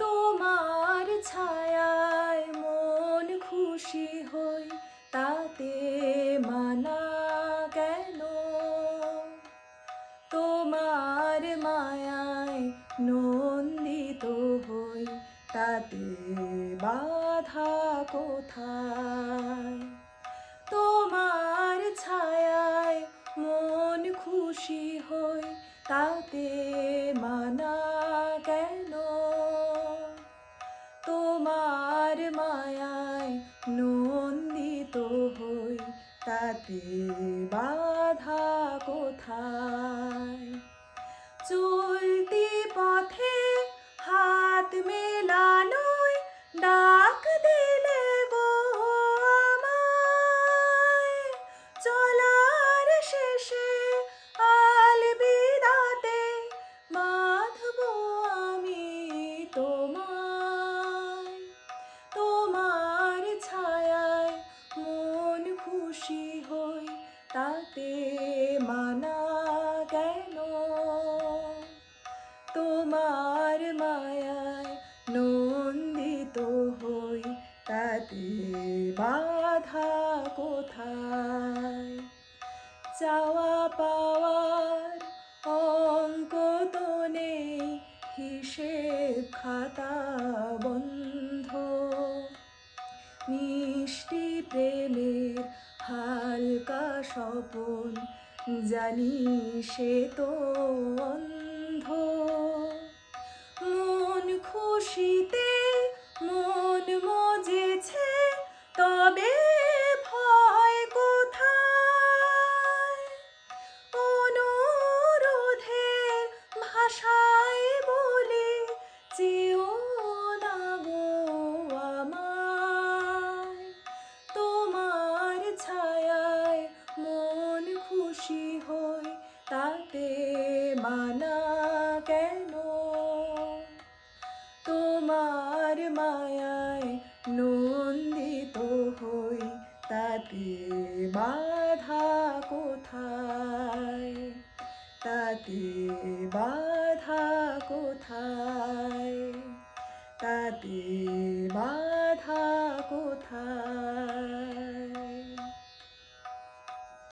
তোমার ছায়ায় মন খুশি হই, তাতে মানা কেন? তোমার মায়ায় নন্দিত হই, তাতে বাধা কোথায়? তোমার ছায়ায় মন খুশি হই, তাতে মানা কেন? তোমার মায়ায় নন্দিত হই, তাতে বাধা কোথায়? চলতি পথে হাত মেলানোয় ডাক দিলে গো আমায়, চলার শেষে আলবিদাতে বাঁধব আমি তোমায়। তোমার ছায়ায় মন খুশি হই, তাতে মানা কেন? তোমার মায়ায় নন্দিত হই, তাতে বাধা কোথায়? চাওয়া পাওয়ার অঙ্ক তো নেই, হিসেব খাতা বন্ধ। মিষ্টি প্রেমের হালকা স্বপন, জানি সে তো অন্ধ। মন খুশিতে মন মজেছে, তবে ভয় কোথায়? অনুরোধের ভাষায় বলি, চেও না গো আমায়। তোমার ছায়ায় মন খুশি হই, তাতে মানা কেন? তোমার মায়ায় নন্দিত হই, তাতে বাধা কোথায়? তাতে বাধা কোথায়? তাতে বাধা কোথায়?